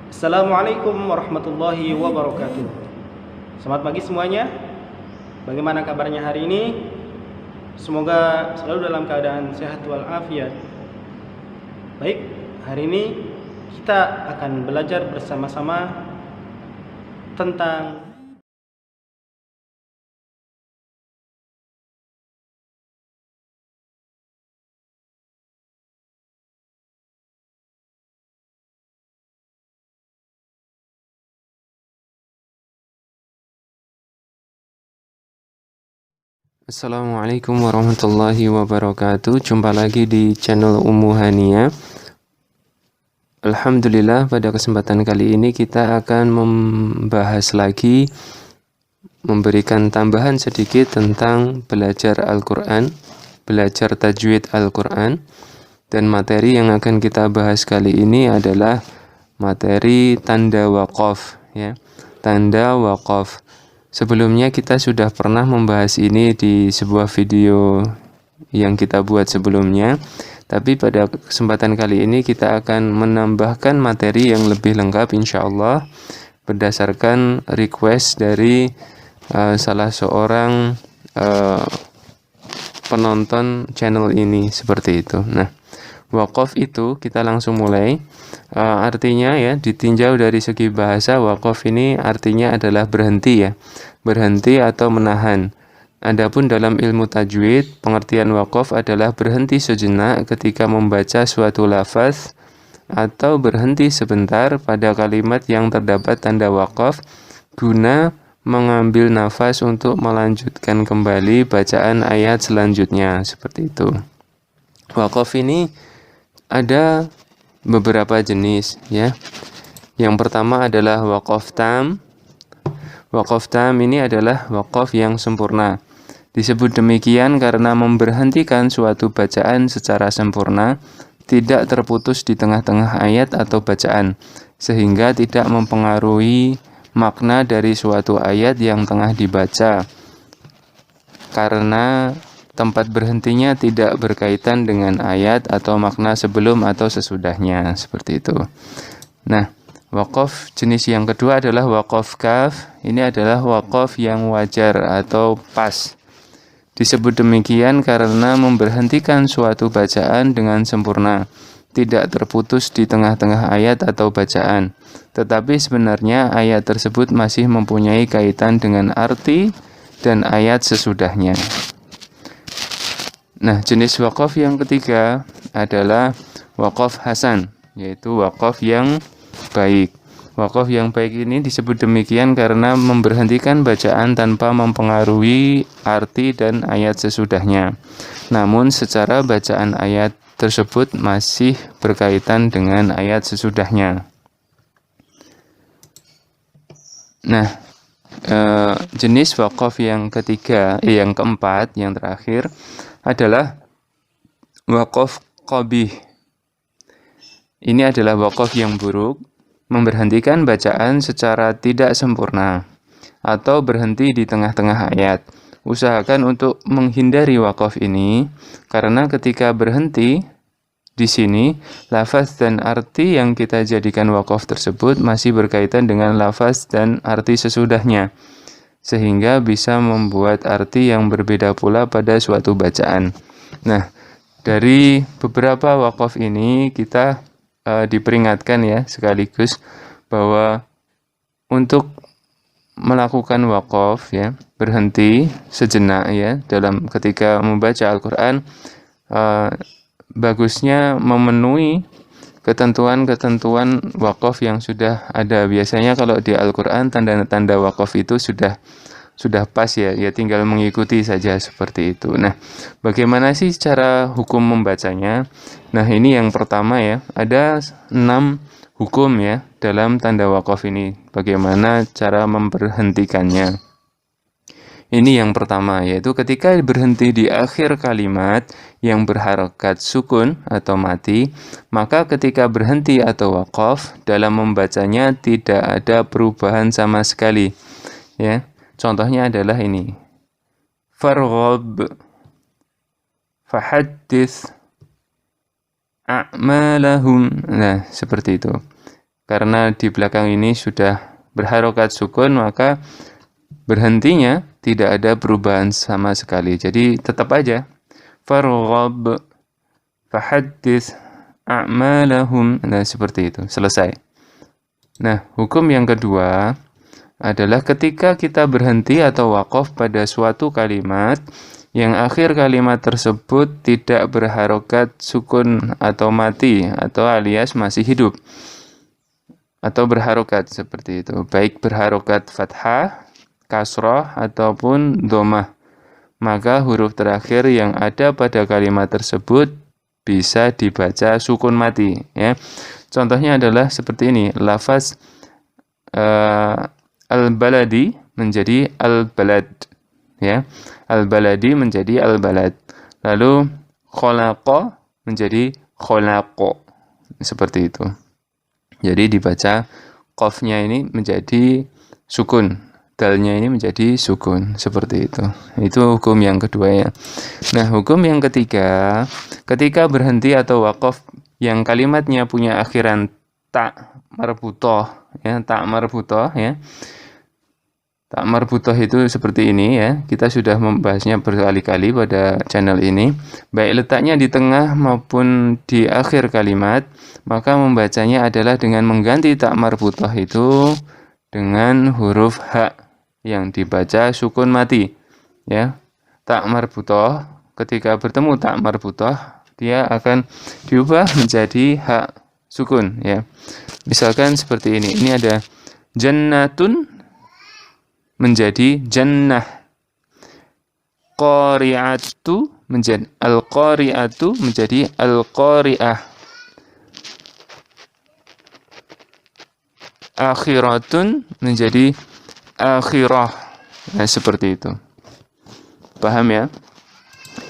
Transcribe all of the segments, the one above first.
Assalamualaikum warahmatullahi wabarakatuh. Selamat pagi semuanya. Bagaimana kabarnya hari ini? Semoga selalu dalam keadaan sehat walafiat. Baik, hari ini kita akan belajar bersama-sama tentang Assalamualaikum warahmatullahi wabarakatuh. Jumpa lagi di channel Ummu Hania. Alhamdulillah, pada kesempatan kali ini kita akan membahas lagi, memberikan tambahan sedikit tentang belajar Al-Quran, belajar tajwid Al-Quran. Dan materi yang akan kita bahas kali ini adalah materi tanda waqaf, ya. Tanda waqaf. Sebelumnya kita sudah pernah membahas ini di sebuah video yang kita buat sebelumnya, tapi pada kesempatan kali ini kita akan menambahkan materi yang lebih lengkap insyaallah berdasarkan request dari salah seorang penonton channel ini, seperti itu. Nah, waqaf itu kita langsung mulai. Artinya ya, ditinjau dari segi bahasa, waqaf ini artinya adalah berhenti ya, berhenti atau menahan. Adapun dalam ilmu tajwid, pengertian waqaf adalah berhenti sejenak ketika membaca suatu lafaz atau berhenti sebentar pada kalimat yang terdapat tanda waqaf guna mengambil nafas untuk melanjutkan kembali bacaan ayat selanjutnya, seperti itu. Waqaf ini ada beberapa jenis ya. Yang pertama adalah waqaf tam. Waqaf tam ini adalah waqaf yang sempurna. Disebut demikian karena memberhentikan suatu bacaan secara sempurna, tidak terputus di tengah-tengah ayat atau bacaan, sehingga tidak mempengaruhi makna dari suatu ayat yang tengah dibaca, karena tempat berhentinya tidak berkaitan dengan ayat atau makna sebelum atau sesudahnya, seperti itu. Nah, waqaf jenis yang kedua adalah waqaf kaf. Ini adalah waqaf yang wajar atau pas. Disebut demikian karena memberhentikan suatu bacaan dengan sempurna, tidak terputus di tengah-tengah ayat atau bacaan, tetapi sebenarnya ayat tersebut masih mempunyai kaitan dengan arti dan ayat sesudahnya. Nah, jenis waqaf yang ketiga adalah waqaf hasan, yaitu waqaf yang baik. Waqaf yang baik ini disebut demikian karena memberhentikan bacaan tanpa mempengaruhi arti dan ayat sesudahnya, namun secara bacaan ayat tersebut masih berkaitan dengan ayat sesudahnya. Nah, jenis waqaf yang ketiga, yang keempat, yang terakhir adalah waqaf qabih. Ini adalah waqaf yang buruk, memberhentikan bacaan secara tidak sempurna atau berhenti di tengah-tengah ayat. Usahakan untuk menghindari waqaf ini karena ketika berhenti di sini, lafaz dan arti yang kita jadikan waqaf tersebut masih berkaitan dengan lafaz dan arti sesudahnya, sehingga bisa membuat arti yang berbeda pula pada suatu bacaan. Nah, dari beberapa waqaf ini kita diperingatkan ya sekaligus bahwa untuk melakukan waqaf ya, berhenti sejenak ya dalam ketika membaca Al-Qur'an, bagusnya memenuhi ketentuan-ketentuan waqaf yang sudah ada. Biasanya kalau di Al-Qur'an tanda-tanda waqaf itu sudah pas ya, tinggal mengikuti saja, seperti itu. Nah, bagaimana sih cara hukum membacanya? Nah, ini yang pertama ya, ada 6 hukum ya dalam tanda waqaf ini. Bagaimana cara memberhentikannya? Ini yang pertama, yaitu ketika berhenti di akhir kalimat yang berharokat sukun atau mati, maka ketika berhenti atau waqaf dalam membacanya tidak ada perubahan sama sekali. Ya, contohnya adalah ini. Farghab, fahaddits a'malahum. Nah, seperti itu. karena di belakang ini sudah berharokat sukun, maka berhentinya tidak ada perubahan sama sekali. Jadi tetap aja farghab fahaddits a'malahum. Nah, seperti itu. Selesai. Nah, hukum yang kedua adalah ketika kita berhenti atau waqaf pada suatu kalimat yang akhir kalimat tersebut tidak berharokat sukun atau mati atau alias masih hidup atau berharokat seperti itu, baik berharokat fathah, kasrah ataupun dhammah, maka huruf terakhir yang ada pada kalimat tersebut bisa dibaca sukun mati, ya. Contohnya adalah seperti ini, lafaz al-baladi menjadi al-balad, ya. Al-baladi menjadi al-balad. Lalu khalaqa menjadi khalaqo. Seperti itu. Jadi dibaca qafnya ini menjadi sukun, dalnya ini menjadi sukun, seperti itu. Itu hukum yang kedua, ya. Nah, hukum yang ketiga, ketika berhenti atau waqaf yang kalimatnya punya akhiran tak marbutoh, ya, tak marbutoh, ya. Tak marbutoh itu seperti ini, ya. Kita sudah membahasnya berkali-kali pada channel ini. Baik letaknya di tengah maupun di akhir kalimat, maka membacanya adalah dengan mengganti tak marbutoh itu dengan huruf ha yang dibaca sukun mati, ya. Tak marbutoh, ketika bertemu tak marbutoh, dia akan diubah menjadi ha sukun, ya. Misalkan seperti ini. Ini ada jannatun menjadi jannah, qari'atu menjadi al-qari'atu menjadi al-qari'ah, akhiratun menjadi akhirah. Nah, seperti itu. Paham, ya?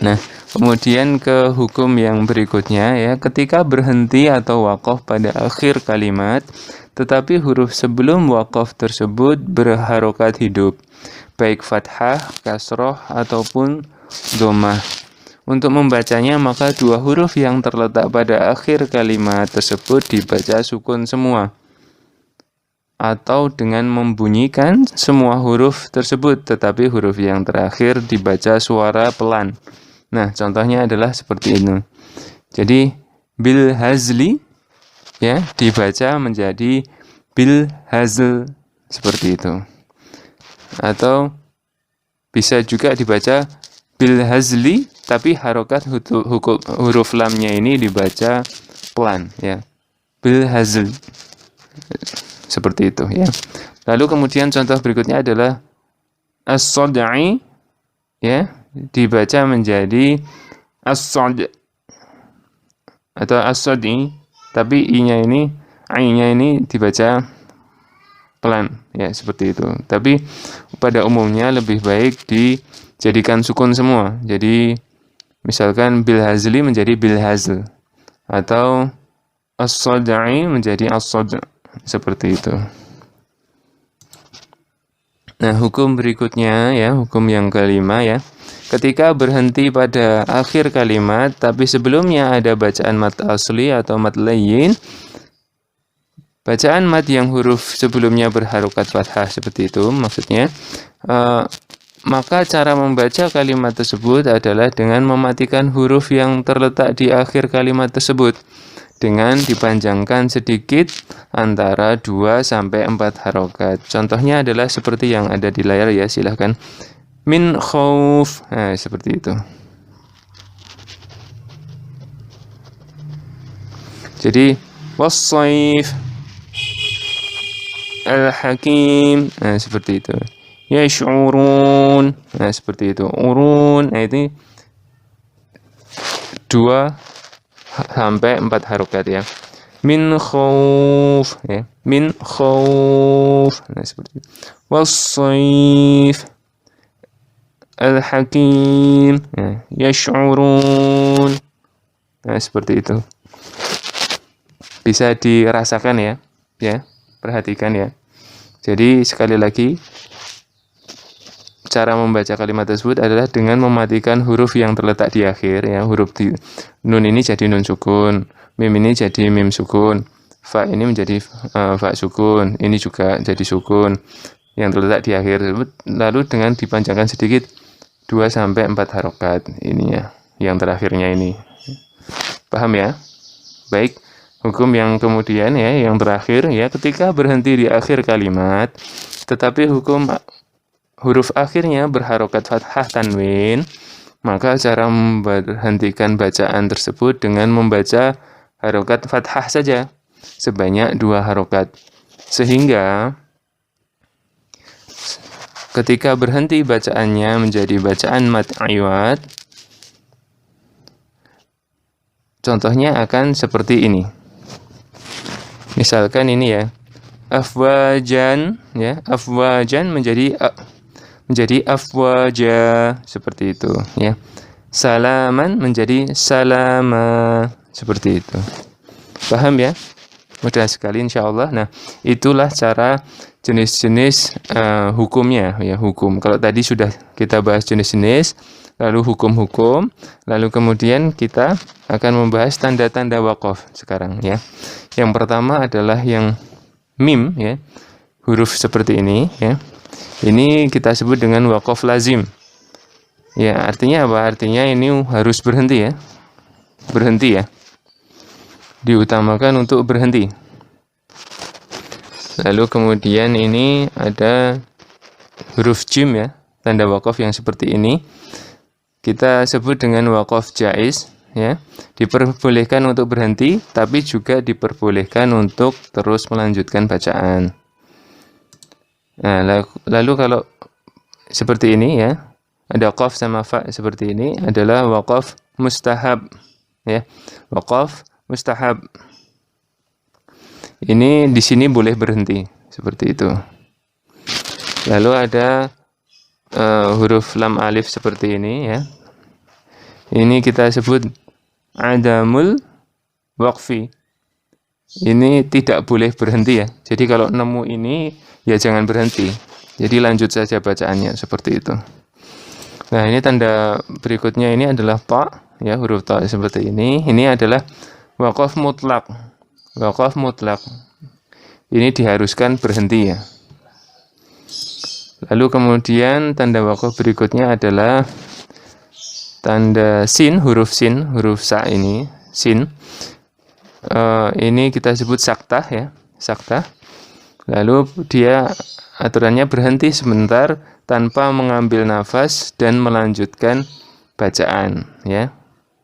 Nah, kemudian ke hukum yang berikutnya, ya, ketika berhenti atau waqaf pada akhir kalimat tetapi huruf sebelum waqaf tersebut berharokat hidup, baik fathah, kasroh, ataupun dhammah. Untuk membacanya, maka dua huruf yang terletak pada akhir kalimat tersebut dibaca sukun semua, atau dengan membunyikan semua huruf tersebut, tetapi huruf yang terakhir dibaca suara pelan. Nah, contohnya adalah seperti ini. Jadi, bil hazli, ya, dibaca menjadi bil hazl, seperti itu. Atau bisa juga dibaca bil hazli, tapi harokat huruf lamnya ini dibaca pelan, ya. Bil hazl, seperti itu, ya. Lalu kemudian contoh berikutnya adalah as-sod'i, ya, dibaca menjadi as-sod' atau as-sod'i, tapi i-nya ini, i-nya ini dibaca pelan, ya, seperti itu. Tapi pada umumnya lebih baik dijadikan sukun semua. Jadi misalkan bil hazli menjadi bil hazl, atau as-sod'i menjadi as-sod', seperti itu. Nah, hukum berikutnya, ya, hukum yang kelima, ya. Ketika berhenti pada akhir kalimat, tapi sebelumnya ada bacaan mat asli atau mat layyin, bacaan mat yang huruf sebelumnya berharokat fathah, seperti itu maksudnya, maka cara membaca kalimat tersebut adalah dengan mematikan huruf yang terletak di akhir kalimat tersebut, dengan dipanjangkan sedikit antara 2-4 harokat. Contohnya adalah seperti yang ada di layar, ya, silahkan. Min khauf, nah, seperti itu. Jadi was-saif, al-hakim, nah, seperti itu. Yash'urun, nah, seperti itu. Urun, nah, itu 2-4 harokat, ya. Min khauf, ya. Min khauf, nah, seperti itu. Was-saif, al-hakim, ya. Yash'urun, nah, seperti itu. Bisa dirasakan, ya, ya, perhatikan, ya. Jadi sekali lagi, cara membaca kalimat tersebut adalah dengan mematikan huruf yang terletak di akhir, ya. Huruf nun ini jadi nun sukun, mim ini jadi mim sukun, fa ini menjadi fa sukun, ini juga jadi sukun yang terletak di akhir tersebut, lalu dengan dipanjangkan sedikit 2 sampai 4 harokat ini ya, yang terakhirnya ini. Paham ya? Baik, hukum yang kemudian ya, yang terakhir ya, ketika berhenti di akhir kalimat tetapi hukum huruf akhirnya berharokat fathah tanwin, maka cara memberhentikan bacaan tersebut dengan membaca harokat fathah saja sebanyak 2 harokat. Sehingga ketika berhenti bacaannya menjadi bacaan mad iwad, contohnya akan seperti ini. Misalkan ini ya, afwajan ya, afwajan menjadi afwaja, seperti itu ya. Salaman menjadi salama, seperti itu. Paham ya? Mudah sekali insyaallah. Nah, itulah cara jenis-jenis hukumnya ya, hukum. Kalau tadi sudah kita bahas jenis-jenis, lalu hukum-hukum, lalu kemudian kita akan membahas tanda-tanda waqaf sekarang ya. Yang pertama adalah yang mim ya, huruf seperti ini ya. Ini kita sebut dengan waqaf lazim. Ya, artinya apa? Artinya ini harus berhenti ya. Berhenti ya. Diutamakan untuk berhenti. Lalu kemudian ini ada huruf jim ya, tanda waqaf yang seperti ini. Kita sebut dengan waqaf jaiz ya. Diperbolehkan untuk berhenti, tapi juga diperbolehkan untuk terus melanjutkan bacaan. Nah, lalu kalau seperti ini ya, ada qaf sama fa seperti ini adalah waqaf mustahab ya. Waqaf mustahab. Ini di sini boleh berhenti seperti itu. Lalu ada huruf lam alif seperti ini ya. Ini kita sebut adamul waqfi. Ini tidak boleh berhenti ya. Jadi kalau nemu ini ya jangan berhenti. Jadi lanjut saja bacaannya seperti itu. Nah, ini tanda berikutnya ini adalah ta ya, huruf ta seperti ini. Ini adalah waqaf mutlak. Waqaf mutlak. Ini diharuskan berhenti ya. Lalu kemudian tanda waqaf berikutnya adalah tanda sin, huruf sa ini, sin. Ini kita sebut saktah ya, saktah. Lalu dia aturannya berhenti sebentar tanpa mengambil nafas dan melanjutkan bacaan ya.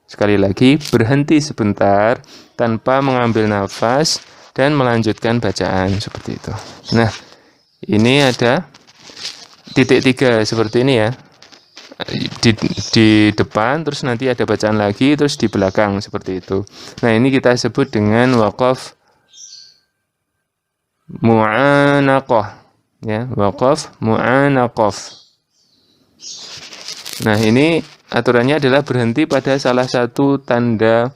Sekali lagi, berhenti sebentar tanpa mengambil nafas dan melanjutkan bacaan seperti itu. Nah, ini ada titik 3 seperti ini ya. Di depan, terus nanti ada bacaan lagi, terus di belakang seperti itu. Nah, ini kita sebut dengan waqaf mu'anaqah ya, waqaf mu'anaqah. Nah, ini aturannya adalah berhenti pada salah satu tanda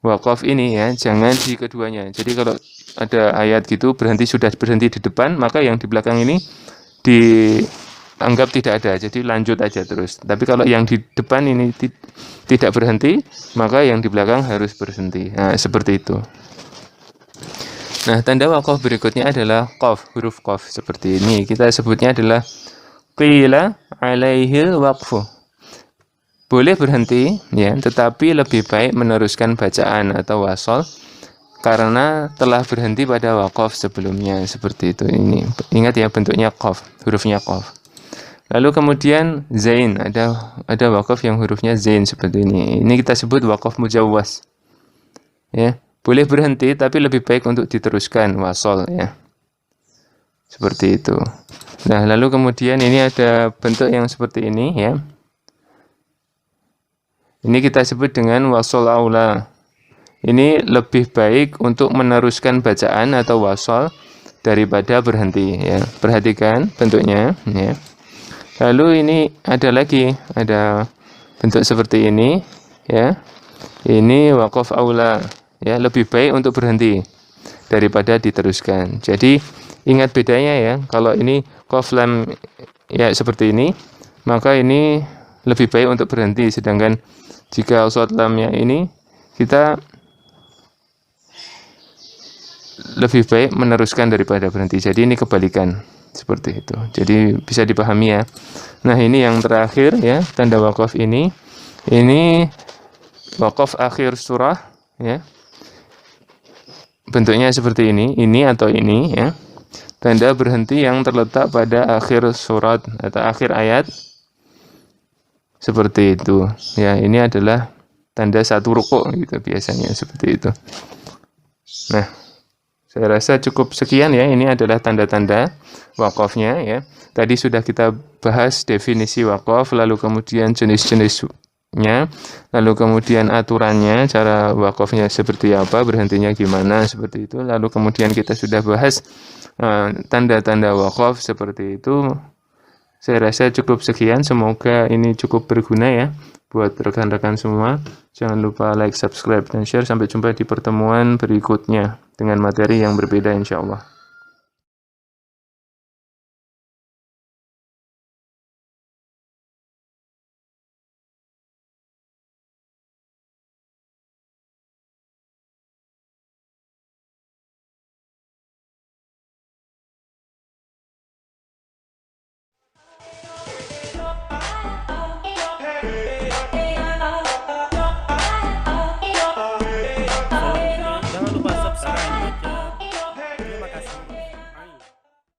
waqaf ini ya, jangan di keduanya. Jadi kalau ada ayat gitu sudah berhenti di depan, maka yang di belakang ini dianggap tidak ada, jadi lanjut aja terus. Tapi kalau yang di depan ini tidak berhenti, maka yang di belakang harus berhenti. Nah, seperti itu. Nah, tanda waqaf berikutnya adalah qaf, huruf qaf seperti ini. Kita sebutnya adalah qila alaihil waqfu. Boleh berhenti ya, tetapi lebih baik meneruskan bacaan atau wasol karena telah berhenti pada waqaf sebelumnya seperti itu. Ini ingat ya, bentuknya qaf, hurufnya qaf. Lalu kemudian zain, ada waqaf yang hurufnya zain seperti ini. Ini kita sebut waqaf mujawwas. Ya, boleh berhenti tapi lebih baik untuk diteruskan wasol ya. Seperti itu. Nah, lalu kemudian ini ada bentuk yang seperti ini ya. Ini kita sebut dengan wasol aula. Ini lebih baik untuk meneruskan bacaan atau wasol daripada berhenti ya. Perhatikan bentuknya ya. Lalu ini ada lagi, ada bentuk seperti ini ya. Ini waqaf aula ya, lebih baik untuk berhenti daripada diteruskan. Jadi ingat bedanya ya. Kalau ini qaf lam ya seperti ini, maka ini lebih baik untuk berhenti, sedangkan jika shad lamnya ini kita lebih baik meneruskan daripada berhenti. Jadi ini kebalikan seperti itu. Jadi bisa dipahami ya. Nah, ini yang terakhir ya, tanda wakaf ini. Ini wakaf akhir surah ya. Bentuknya seperti ini atau ini ya. Tanda berhenti yang terletak pada akhir surat atau akhir ayat. Seperti itu. Ya, ini adalah tanda satu rukuk gitu biasanya seperti itu. Nah, saya rasa cukup sekian ya. Ini adalah tanda-tanda wakafnya ya. Tadi sudah kita bahas definisi wakaf, lalu kemudian jenis-jenisnya, lalu kemudian aturannya, cara wakafnya seperti apa, berhentinya gimana, seperti itu. Lalu kemudian kita sudah bahas tanda-tanda wakaf seperti itu. Saya rasa cukup sekian. Semoga ini cukup berguna ya buat rekan-rekan semua. Jangan lupa like, subscribe, dan share. Sampai jumpa di pertemuan berikutnya dengan materi yang berbeda insya Allah.